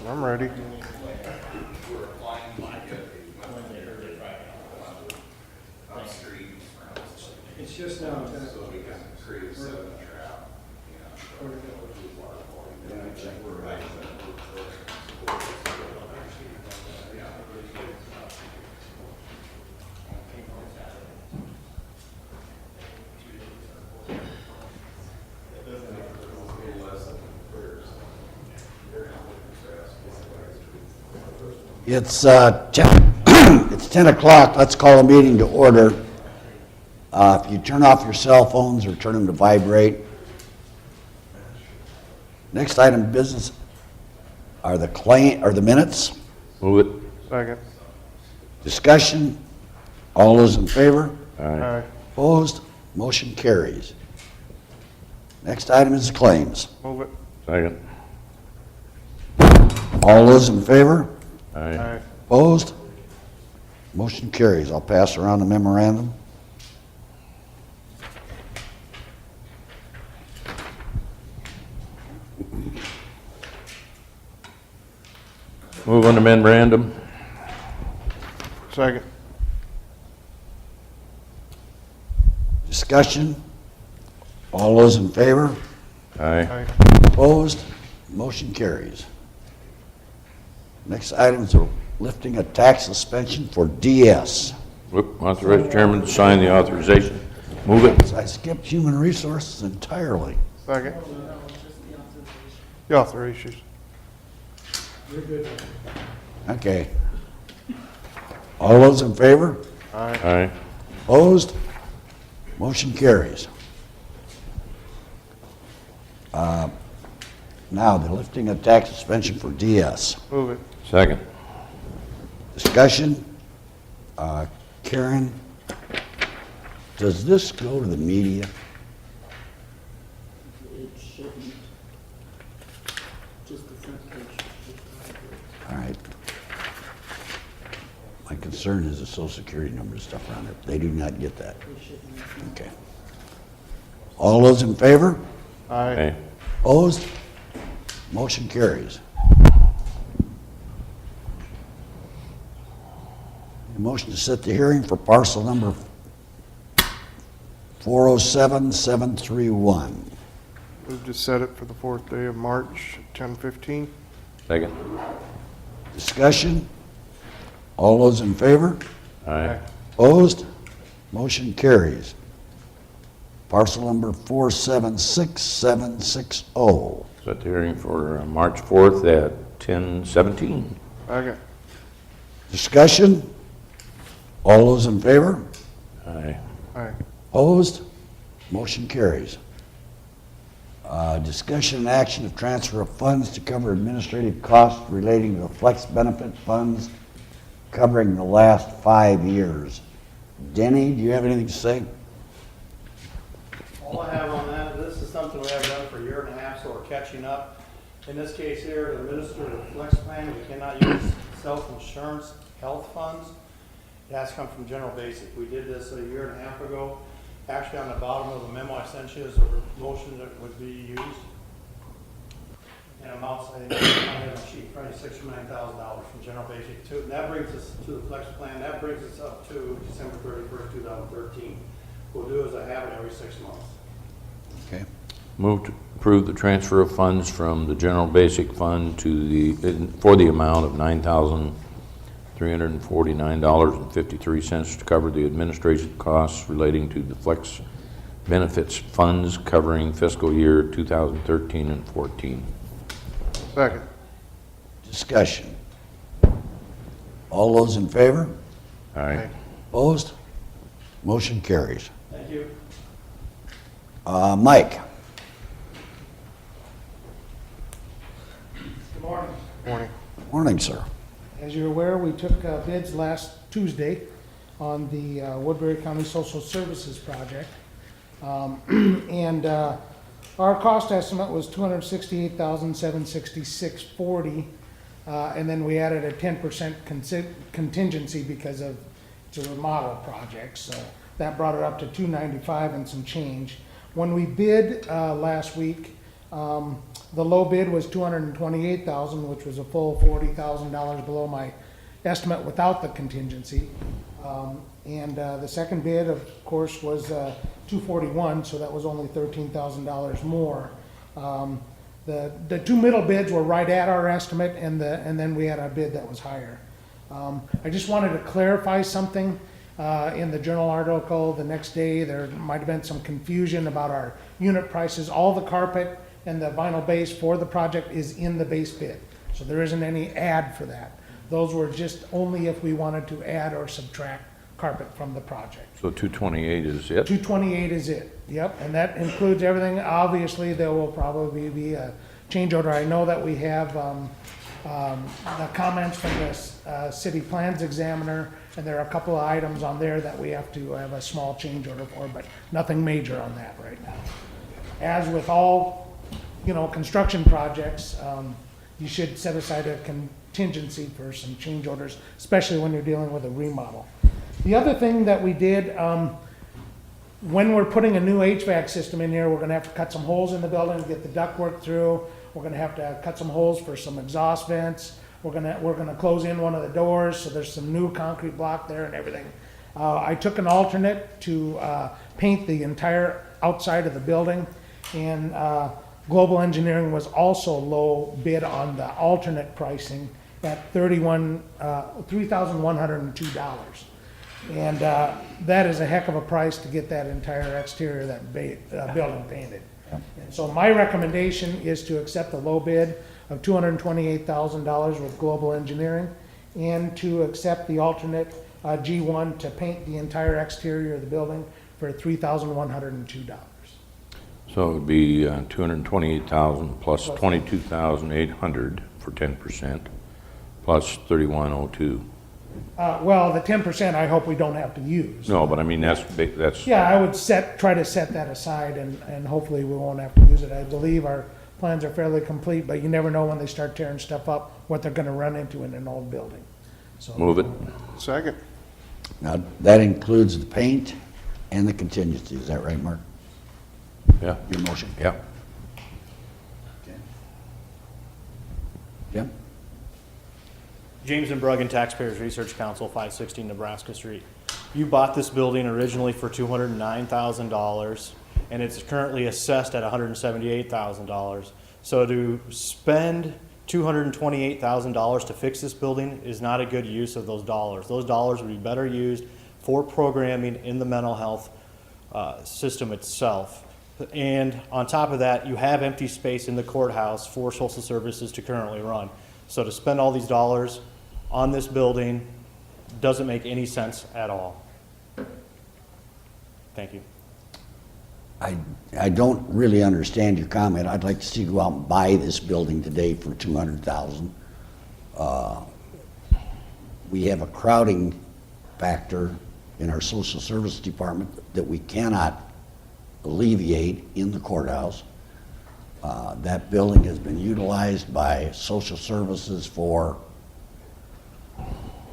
I'm ready. It's just now. So we can create a seven trap, you know. It's 10, it's 10 o'clock. Let's call a meeting to order. If you turn off your cell phones or turn them to vibrate. Next item of business are the minutes. Move it. Second. Discussion. All those in favor? Aye. Opposed? Motion carries. Next item is the claims. Move it. Second. All those in favor? Aye. Aye. Opposed? Motion carries. I'll pass around the memorandum. Move on to memorandum. Second. Discussion. All those in favor? Aye. Aye. Opposed? Motion carries. Next item is lifting a tax suspension for DS. Authorize chairman to sign the authorization. Move it. I skipped human resources entirely. Second. The authorizations. You're good. Okay. All those in favor? Aye. Aye. Opposed? Motion carries. Now, the lifting of tax suspension for DS. Move it. Second. Discussion. Karen, does this go to the media? It shouldn't. Just the front page. All right. My concern is the social security number and stuff around it. They do not get that. It shouldn't. Okay. All those in favor? Aye. Aye. Opposed? Motion carries. A motion to set the hearing for parcel number 407731. Move to set it for the 4th day of March, 10:15. Second. Discussion? All those in favor? Aye. Opposed? Motion carries. Parcel number 476760. Set the hearing for March 4th at 10:17. Second. Discussion? All those in favor? Aye. Aye. Opposed? Motion carries. Discussion and action of transfer of funds to cover administrative costs relating to the flex benefit funds covering the last 5 years. Denny, do you have anything to say? All I have on that, this is something we haven't done for a year and a half, so we're catching up. In this case here, to administer the flex plan, we cannot use self-insurance health funds. It has to come from general basic. We did this a year and a half ago. Actually, on the bottom of the memo I sent you is a motion that would be used. And amounts, I think, on the sheet, probably $6,000 or $9,000 from general basic to, and that brings us to the flex plan. That brings us up to December 31st, 2013. What we'll do is I have it every 6 months. Okay. Move to approve the transfer of funds from the general basic fund to for the amount of $9,349.53 to cover the administration costs relating to the flex benefits funds covering fiscal year 2013 and 14. Second. Discussion. All those in favor? Aye. Opposed? Motion carries. Thank you. Mike? Good morning. Morning. Morning, sir. As you're aware, we took bids last Tuesday on the Woodbury County Social Services project. And our cost estimate was $268,766.40. And then we added a 10% contingency because of it's a remodel project. So that brought it up to $295 and some change. When we bid last week, The low bid was $228,000, which was a full $40,000 below my estimate without the contingency. And the second bid, of course, was $241,000, so that was only $13,000 more. The two middle bids were right at our estimate, and then we had a bid that was higher. I just wanted to clarify something. In the journal article the next day, there might have been some confusion about our unit prices. All the carpet and the vinyl base for the project is in the base bid, so there isn't any add for that. Those were just only if we wanted to add or subtract carpet from the project. So 228 is it? 228 is it, yep, and that includes everything. Obviously, there will probably be a change order. I know that we have the comments from the city plans examiner, and there are a couple of items on there that we have to have a small change order for, but nothing major on that right now. As with all, construction projects, you should set aside a contingency for some change orders, especially when you're dealing with a remodel. The other thing that we did, when we're putting a new HVAC system in here, we're gonna have to cut some holes in the building to get the ductwork through. We're gonna have to cut some holes for some exhaust vents. We're gonna close in one of the doors, so there's some new concrete block there and everything. I took an alternate to paint the entire outside of the building, and Global Engineering was also low bid on the alternate pricing at $3,102. And that is a heck of a price to get that entire exterior of that building painted. And so my recommendation is to accept the low bid of $228,000 with Global Engineering, and to accept the alternate G1 to paint the entire exterior of the building for $3,102. So it would be 228,000 plus 22,800 for 10%, plus 3,102. Well, the 10% I hope we don't have to use. No, but I mean, that's, Yeah, I would try to set that aside, and hopefully we won't have to use it. I believe our plans are fairly complete, but you never know when they start tearing stuff up, what they're gonna run into in an old building. So move it. Second. Now, that includes the paint and the contingency, is that right, Mark? Yeah, Your motion? yeah. Jim? James and Bruggen Taxpayers Research Council, 516 Nebraska Street. You bought this building originally for $209,000, and it's currently assessed at $178,000. So to spend $228,000 to fix this building is not a good use of those dollars. Those dollars would be better used for programming in the mental health system itself. And on top of that, you have empty space in the courthouse for social services to currently run. So to spend all these dollars on this building doesn't make any sense at all. Thank you. I don't really understand your comment. I'd like to see you go out and buy this building today for $200,000. We have a crowding factor in our social service department that we cannot alleviate in the courthouse. That building has been utilized by social services for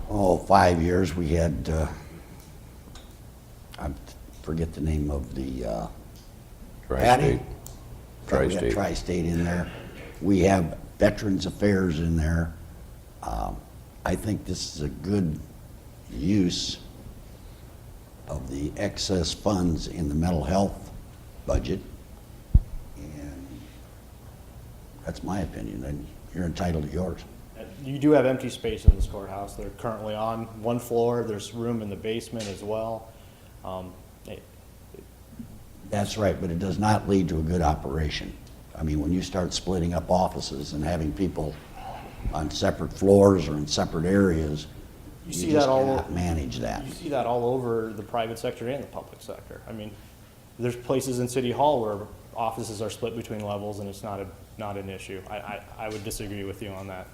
5 years. We had, I forget the name of the, Tri-state. We Tri-state. have Tri-State in there. We have Veterans Affairs in there. I think this is a good use of the excess funds in the mental health budget. And that's my opinion, and you're entitled to yours. You do have empty space in this courthouse. They're currently on one floor. There's room in the basement as well. That's right, but it does not lead to a good operation. I mean, when you start splitting up offices and having people on separate floors or in separate areas, You you see just that all cannot manage that. You see that all over the private sector and the public sector. I mean, there's places in City Hall where offices are split between levels, and it's not an issue. I would disagree with you on that.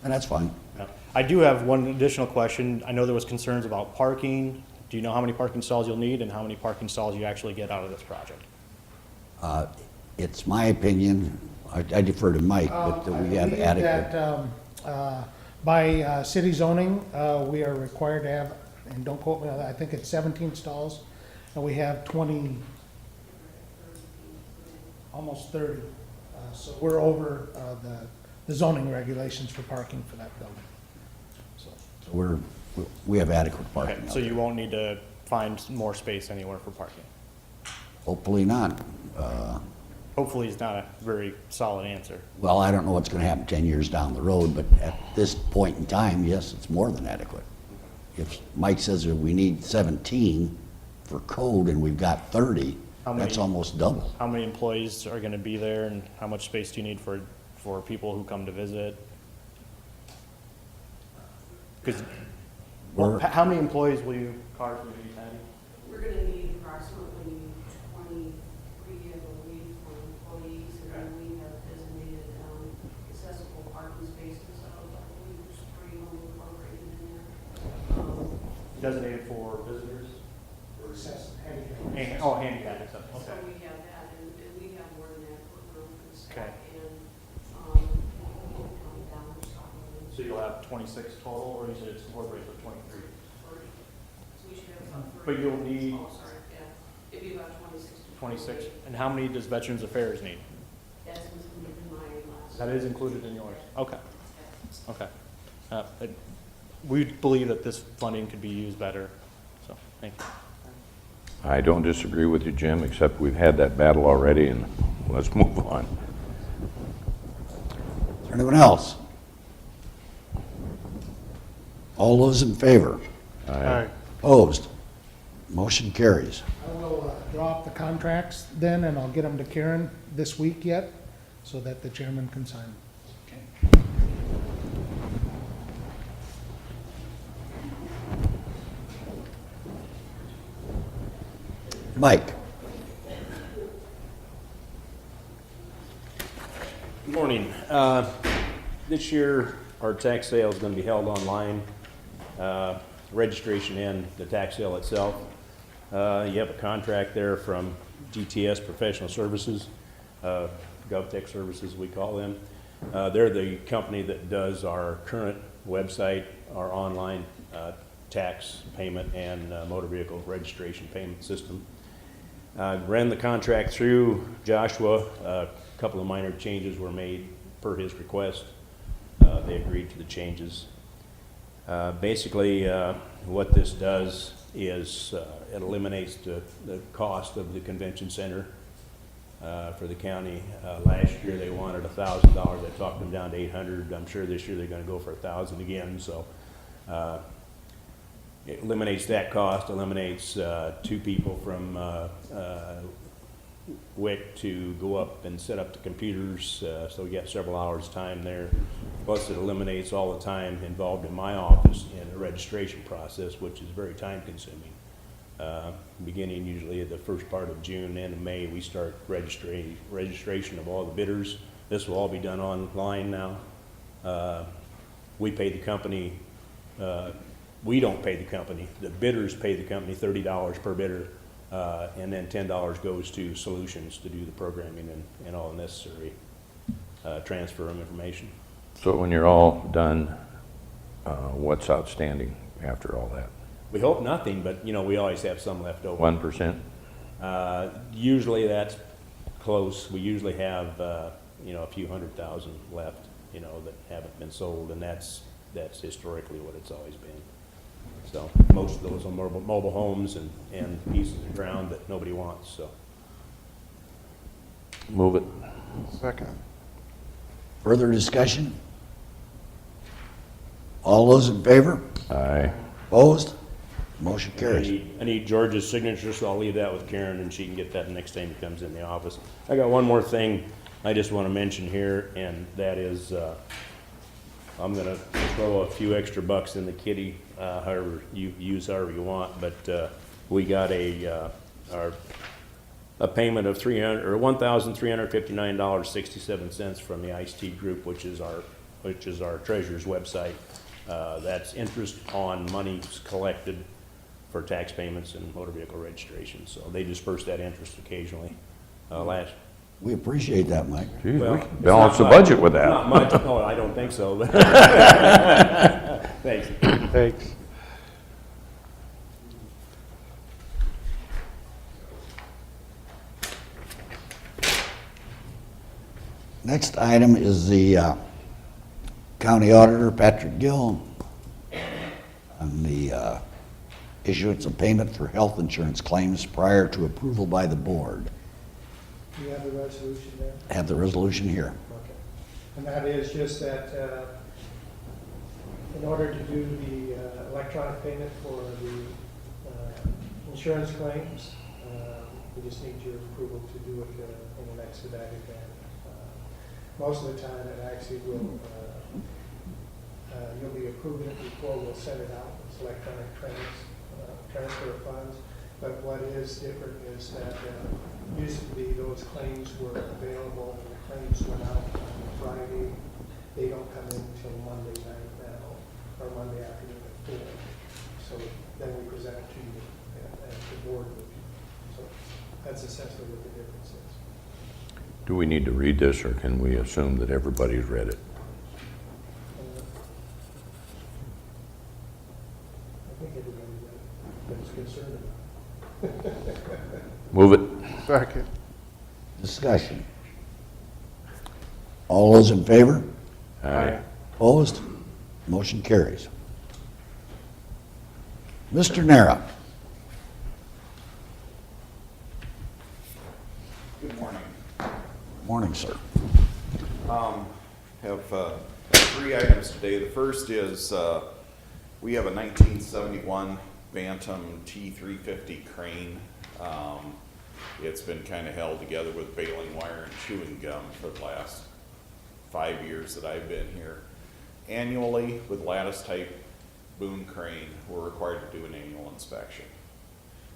And that's fine. No. I do have one additional question. I know there was concerns about parking. Do you know how many parking stalls you'll need and how many parking stalls you actually get out of this project? It's my opinion, I defer to Mike, but that we have I believe adequate. that, by city zoning, we are required to have, and don't quote me on that, I think it's 17 stalls, and we have 20, almost 30 So we're over the zoning regulations for parking for that building. So, So we have adequate parking Okay, out so you there. won't need to find more space anywhere for parking. Hopefully not. Hopefully it's not a very solid answer. Well, I don't know what's gonna happen 10 years down the road, but at this point in time, yes, it's more than adequate. If Mike says that we need 17 for code and we've got 30, How that's many- almost double. How many employees are gonna be there, and how much space do you need for people who come to visit? Because, We're- how many employees will you cars will you be having? We're gonna need approximately 23, I believe, for employees, and then we have designated accessible parking spaces, so I believe there's 3 of them incorporated in there. Designated for visitors? handicap. Oh, handicap and stuff, So okay. we have that, and we have more than adequate room for the Okay. staff and, county down, So you'll have 26 total, or you said it's incorporated with 23? 30. So we should have about 30. But you'll need Oh, sorry, yeah, it'd be about 26 to 26, 28. and how many does Veterans Affairs need? That's included in my last. That is included in yours? Okay, okay. We believe that this funding could be used better, so, thank you. I don't disagree with you, Jim, except we've had that battle already, and let's move on. Is there anyone else? All those in favor? Aye. Opposed? Motion carries. I will draw up the contracts then, and I'll get them to Karen this week yet, so that the chairman can sign. Mike? Good morning. This year, our tax sale is going to be held online, registration and the tax sale itself. You have a contract there from GTS Professional Services, GovTech Services we call them. They're the company that does our current website, our online tax payment and motor vehicle registration payment system. Ran the contract through Joshua. A couple of minor changes were made per his request. They agreed to the changes. Basically, what this does is it eliminates the cost of the convention center for the county. Last year they wanted $1,000. I talked them down to $800. I'm sure this year they're going to go for $1,000 again. So it eliminates that cost, eliminates 2 people from WIC to go up and set up the computers, so we got several hours time there. Plus it eliminates all the time involved in my office in the registration process, which is very time consuming. Beginning usually at the first part of June, end of May, we start registration of all the bidders. This will all be done online now. We pay the company, we don't pay the company, the bidders pay the company $30 per bidder, and then $10 goes to Solutions to do the programming and all the necessary transfer of information. So when you're all done, what's outstanding after all that? We hope nothing, but you know, we always have some left over. 1%? Usually that's close. We usually have, you know, a few 100,000 left, you know, that haven't been sold, and that's historically what it's always been. So most of those are mobile homes and pieces of ground that nobody wants, so. Move it. Second. Further discussion? All those in favor? Aye. Opposed? Motion carries. I need George's signature, so I'll leave that with Karen, and she can get that next time he comes in the office. I got one more thing I just want to mention here, and that is, I'm gonna throw a few extra bucks in the kitty, however you want, but we got a payment of $1,359.67 from the ICT Group, which is our treasurer's website. That's interest on monies collected for tax payments and motor vehicle registration. So they disperse that interest occasionally. We appreciate that, Mike. Geez, Well, we can it's balance the not much. budget with that. Not much. No, I don't think so. but- Thanks. Thanks. Next item is the county auditor, Patrick Gill, on the issuance of payment for health insurance claims prior to approval by the board. Do you have the resolution there? Have the resolution here. Okay. And that is just that, in order to do the electronic payment for the insurance claims, we just need your approval to do it in an expedited manner. Most of the time, it actually will, you'll be approving it before we'll send it out. It's electronic transfer of funds. But what is different is that used to be those claims were available, and the claims went out on Friday. They don't come in until Monday night now, or Monday afternoon at 4. So then we present it to you at the board review. So that's essentially what the difference is. Do we need to read this, or can we assume that everybody's read it? I think everybody that is concerned about it. Move it. Second. Discussion. All those in favor? Aye. Opposed? Motion carries. Mr. Nara. Good morning. Morning, sir. Have 3 items today. The first is we have a 1971 Bantam T350 crane. It's been kind of held together with baling wire and chewing gum for the last 5 years that I've been here. Annually, with lattice type boom crane, we're required to do an annual inspection.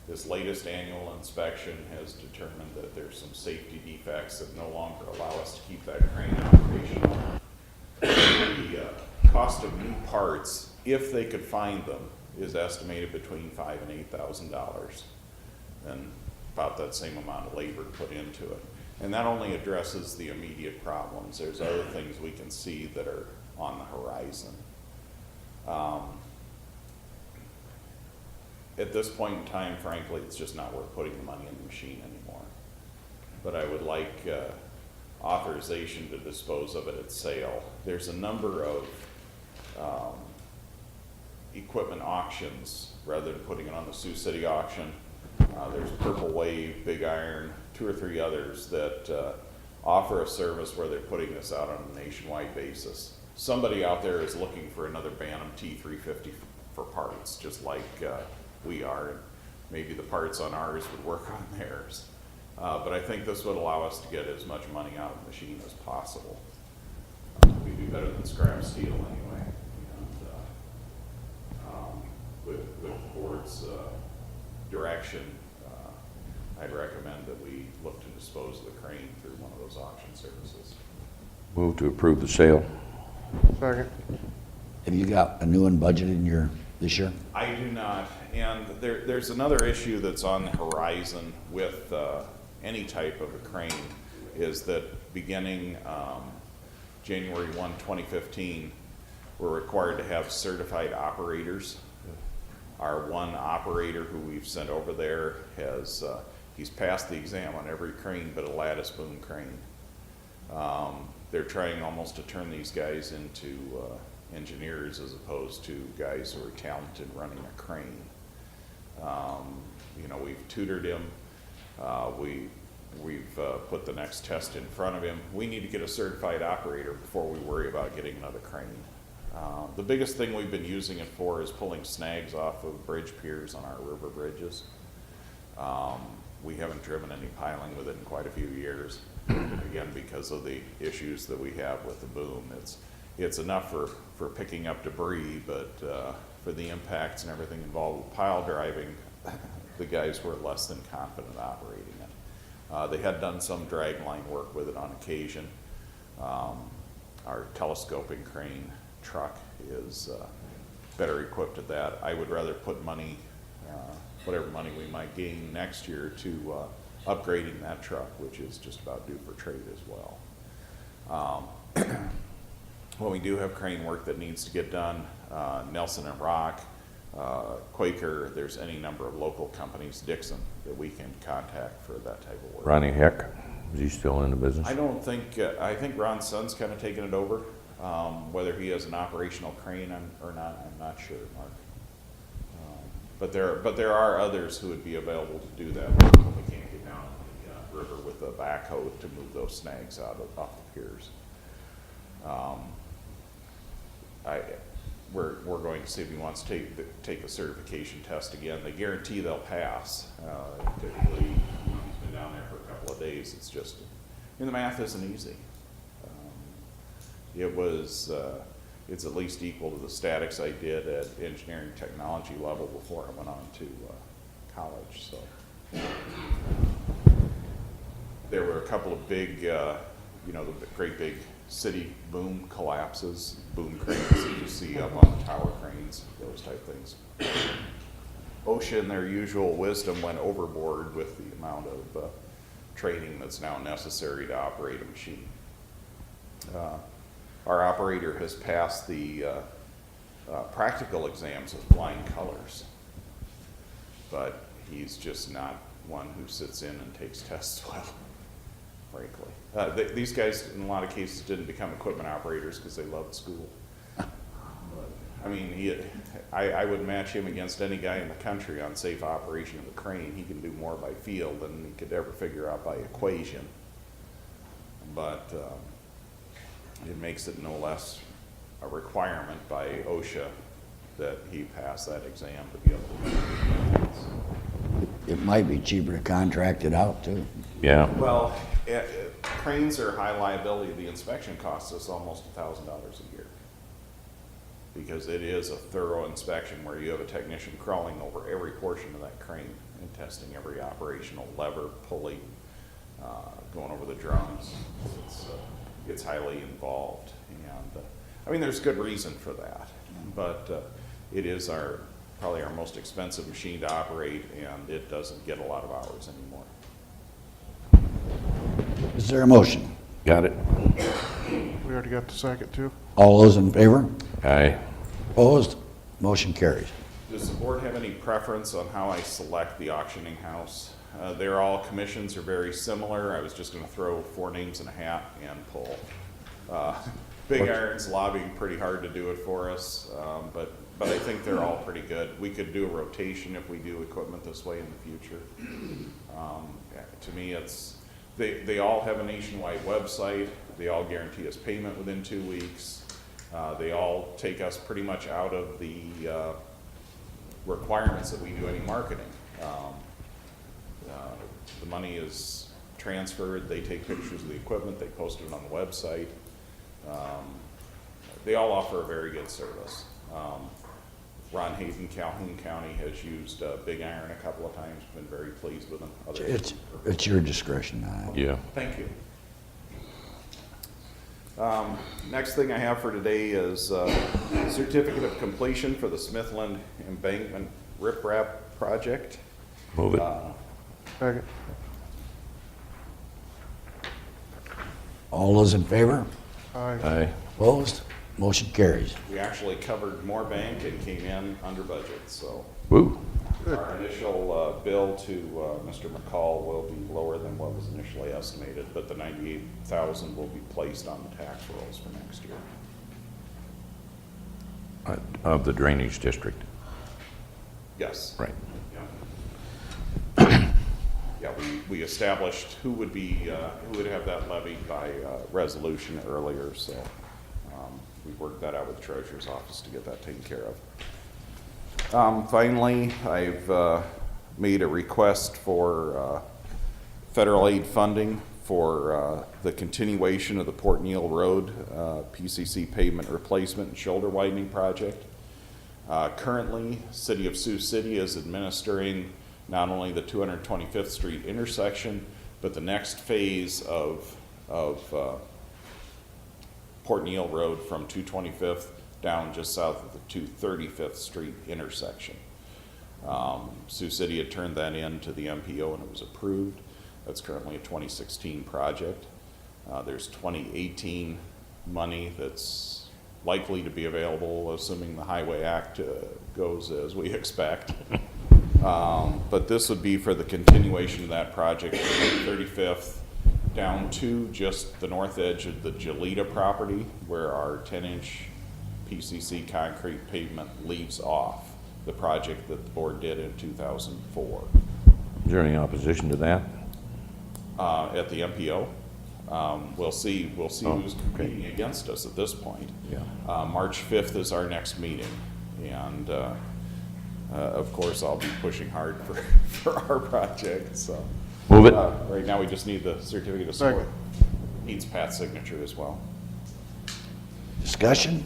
This latest annual inspection has determined that there's some safety defects that no longer allow us to keep that crane operational. The cost of new parts, if they could find them, is estimated between $5,000 and $8,000, and about that same amount of labor put into it. And that only addresses the immediate problems. There's other things we can see that are on the horizon. At this point in time, frankly, it's just not worth putting the money in the machine anymore. But I would like authorization to dispose of it at sale. There's a number of equipment auctions rather than putting it on the Sioux City auction. There's Purple Wave, Big Iron, 2 or 3 others that offer a service where they're putting this out on a nationwide basis. Somebody out there is looking for another Bantam T350 for parts, just like we are. And maybe the parts on ours would work on theirs. But I think this would allow us to get as much money out of the machine as possible. We'd be better than scrap steel anyway. And, with the board's direction, I'd recommend that we look to dispose of the crane through one of those auction services. Move to approve the sale. Second. Have you got a new one budgeted in this year? I do not, and there's another issue that's on the horizon with any type of a crane, is that beginning January 1, 2015, we're required to have certified operators. Our one operator who we've sent over there has, he's passed the exam on every crane but a lattice boom crane. They're trying almost to turn these guys into engineers as opposed to guys who are talented running a crane. You know, we've tutored him. We've put the next test in front of him. We need to get a certified operator before we worry about getting another crane. The biggest thing we've been using it for is pulling snags off of bridge piers on our river bridges. We haven't driven any piling with it in quite a few years, again, because of the issues that we have with the boom. It's enough for picking up debris, but for the impacts and everything involved with pile driving, the guys were less than confident operating it. They had done some drag line work with it on occasion. Our telescoping crane truck is better equipped at that. I would rather put money, whatever money we might gain next year, to upgrading that truck, which is just about due for trade as well. When we do have crane work that needs to get done, Nelson and Rock, Quaker, there's any number of local companies, Dixon, that we can contact for that type of work. Ronnie Heck. Is he still in the business? I don't think, I think Ron's son's kind of taken it over. Whether he has an operational crane or not, I'm not sure, Mark. But there are others who would be available to do that when we can't get down the river with a backhoe to move those snags off the piers. We're going to see if he wants to take the certification test again. They guarantee they'll pass. Typically, he's been down there for a couple of days. It's just, the math isn't easy. It's at least equal to the statics I did at engineering technology level before I went on to college. So there were a couple of big, the great big city boom collapses, boom cranes that you see up on the tower cranes, those type things. OSHA, in their usual wisdom, went overboard with the amount of training that's now necessary to operate a machine. Our operator has passed the practical exams with flying colors, but he's just not one who sits in and takes tests well, frankly. These guys, in a lot of cases, didn't become equipment operators because they loved school. I mean, I would match him against any guy in the country on safe operation of a crane. He can do more by feel than he could ever figure out by equation. But it makes it no less a requirement by OSHA that he pass that exam to be able to do it. It might be cheaper to contract it out too. Yeah. Well, cranes are high liability. The inspection costs us almost $1,000 a year because it is a thorough inspection where you have a technician crawling over every portion of that crane and testing every operational lever, pulley, going over the drums. It's highly involved, and I mean there's good reason for that, but it is probably our most expensive machine to operate, and it doesn't get a lot of hours anymore. Is there a motion? Got it? We already got the second too. All those in favor? Aye. Opposed? Motion carries. Does the board have any preference on how I select the auctioning house? Commissions are very similar. I was just going to throw 4 names in a hat and pull. Big Iron's lobbying pretty hard to do it for us, but I think they're all pretty good. We could do a rotation if we do equipment this way in the future. To me, they all have a nationwide website. They all guarantee us payment within 2 weeks. They all take us pretty much out of the requirements that we do any marketing. The money is transferred, they take pictures of the equipment, they post it on the website. They all offer a very good service. Ron Hayden, Calhoun County, has used Big Iron a couple of times, been very pleased with them. It's your discretion. Yeah. Thank you. Next thing I have for today is certificate of completion for the Smithland Embankment Riprap project. Move it. Second. All those in favor? Aye. Aye. Opposed? Motion carries. We actually covered more bank and came in under budget, so Woo. our initial bill to Mr. McCall will be lower than what was initially estimated, but the $98,000 will be placed on the tax rolls for next year. Of the drainage district. Yes. Right. Yeah. Yeah, we established who would have that levied by resolution earlier, so we worked that out with the treasurer's office to get that taken care of. Finally, I've made a request for federal aid funding for the continuation of the Port Neal Road PCC pavement replacement and shoulder widening project. Currently, City of Sioux City is administering not only the 225th Street intersection, but the next phase of Port Neal Road from 225th down just south of the 235th Street intersection. Sioux City had turned that in to the MPO and it was approved. That's currently a 2016 project. There's 2018 money that's likely to be available, assuming the Highway Act goes as we expect. But this would be for the continuation of that project from 35th down to just the north edge of the Gelita property where our 10-inch PCC concrete pavement leaves off, the project that the board did in 2004. Is there any opposition to that? At the MPO, we'll see Oh, who's okay. competing against us at this point. Yeah. March 5th is our next meeting, and of course, I'll be pushing hard for our project, so. Move it. Right now, we just need the certificate of support. Second. Needs Pat's signature as well. Discussion?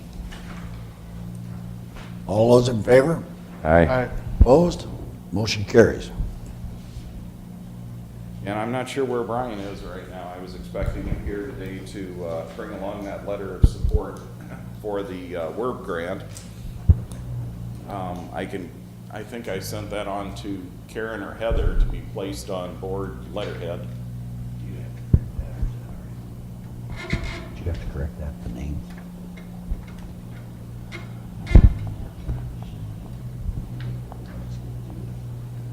All those in favor? Aye. Aye. Opposed? Motion carries. And I'm not sure where Brian is right now. I was expecting him here today to bring along that letter of support for the WERB grant. I think I sent that on to Karen or Heather to be placed on board letterhead. Did you have to correct that, the name?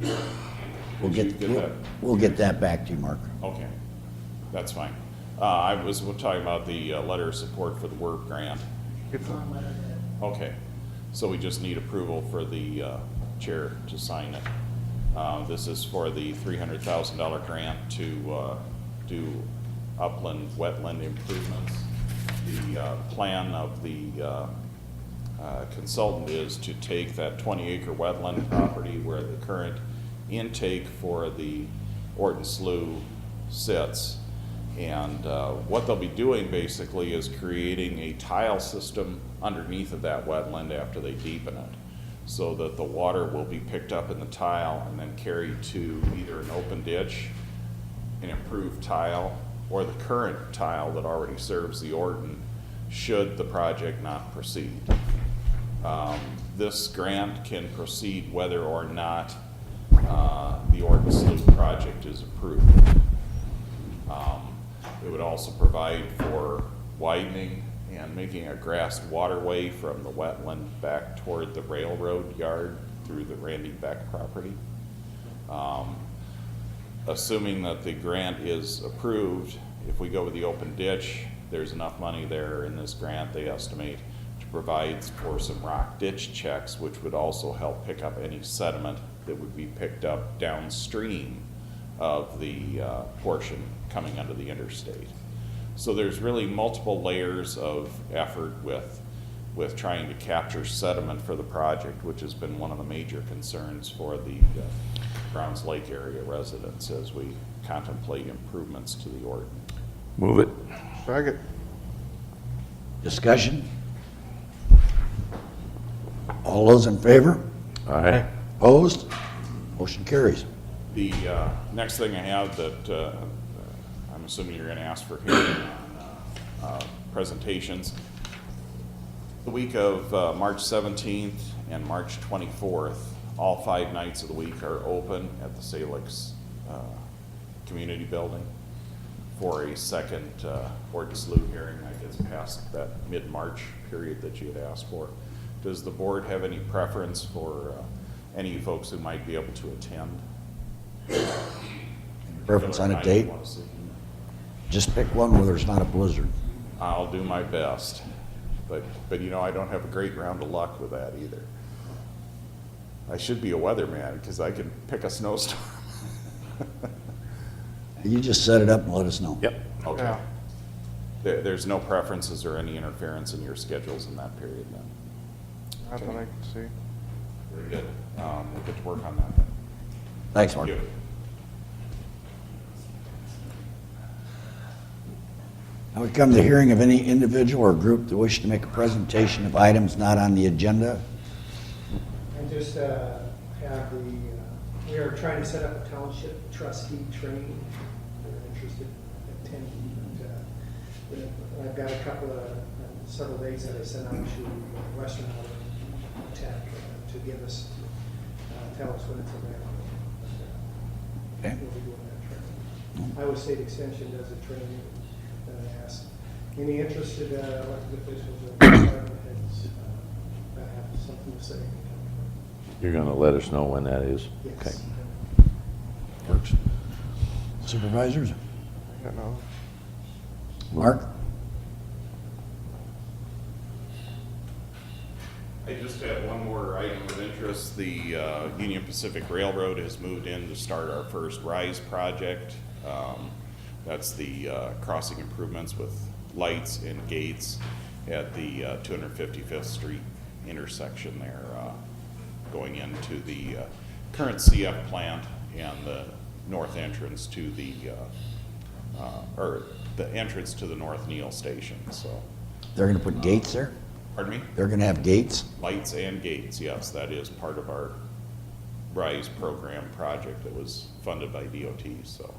Did you get that? We'll get that back to you, Mark. Okay, that's fine. I was talking about the letter of support for the WERB grant. Get the- Okay, so we just need approval for the chair to sign it. This is for the $300,000 grant to do upland wetland improvements. The plan of the consultant is to take that 20-acre wetland property where the current intake for the Orton Slough sits. And what they'll be doing basically is creating a tile system underneath of that wetland after they deepen it, so that the water will be picked up in the tile and then carried to either an open ditch, an improved tile, or the current tile that already serves the Orton, should the project not proceed. This grant can proceed whether or not the Orton Slough project is approved. It would also provide for widening and making a grass waterway from the wetland back toward the railroad yard through the Randy Beck property. Assuming that the grant is approved, if we go with the open ditch, there's enough money there in this grant, they estimate, to provide for some rock ditch checks, which would also help pick up any sediment that would be picked up downstream of the portion coming under the interstate. So there's really multiple layers of effort with trying to capture sediment for the project, which has been one of the major concerns for the Browns Lake area residents as we contemplate improvements to the Orton. Move it. Second. Discussion? All those in favor? Aye. Opposed? Motion carries. The next thing I have that I'm assuming you're going to ask for hearing on presentations. The week of March 17th and March 24th, all 5 nights of the week are open at the Salix Community Building for a second Orton Slough hearing that gets past that mid-March period that you had asked for. Does the board have any preference for any folks who might be able to attend? Preference on a Time date? you wanna see? Just pick one where there's not a blizzard. I'll do my best, but you know, I don't have a great round of luck with that either. I should be a weatherman because I can pick a snowstorm. You just set it up and let us know. Yep. Okay. Yeah. There's no preferences or any interference in your schedules in that period then? Nothing I can see. Very good. We'll get to work on that then. Thanks, Mark. Thank you. Now we come to the hearing of any individual or group that wish to make a presentation of items not on the agenda. I just have we are trying to set up a township trustee training. We're interested in attending. I've got a couple of, several dates that I sent out to Western Tech to give us, tell us when it's available. Okay. We'll be doing that training. Iowa State Extension does a training that I asked. Any interested elected officials or department heads that have something to say? You're going to let us know when that is? Yes. Okay. Works. Supervisors? you know. Mark? I just have one more item of interest. The Union Pacific Railroad has moved in to start our first RISE project. That's the crossing improvements with lights and gates at the 255th Street intersection there, going into the current CF plant and the north entrance to the, or the entrance to the North Neal Station, so. They're gonna put gates there? Pardon me? They're gonna have gates? Lights and gates, yes, that is part of our RISE program project that was funded by DOT, so.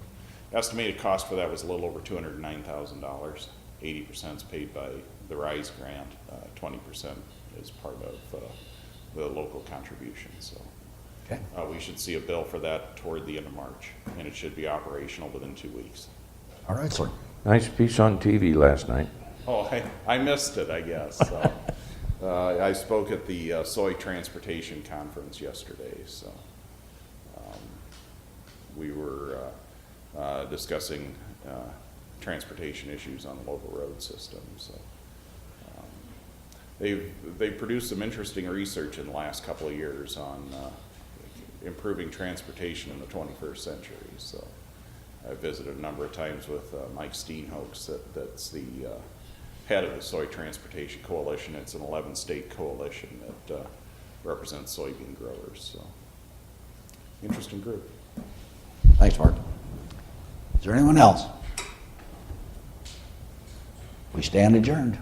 Estimated cost for that was a little over $209,000. 80% is paid by the RISE grant, 20% is part of the local contribution, so. Okay. We should see a bill for that toward the end of March, and it should be operational within 2 weeks. All right, sir. Nice piece on TV last night. Oh, I missed it, I guess. I spoke at the Soy Transportation Conference yesterday, so we were discussing transportation issues on the local road system. So they've produced some interesting research in the last couple of years on improving transportation in the 21st century. So I visited a number of times with Mike Steenhoeks, that's the head of the Soy Transportation Coalition. It's an 11-state coalition that represents soybean growers. So interesting group. Thanks, Mark. Is there anyone else? We stand adjourned.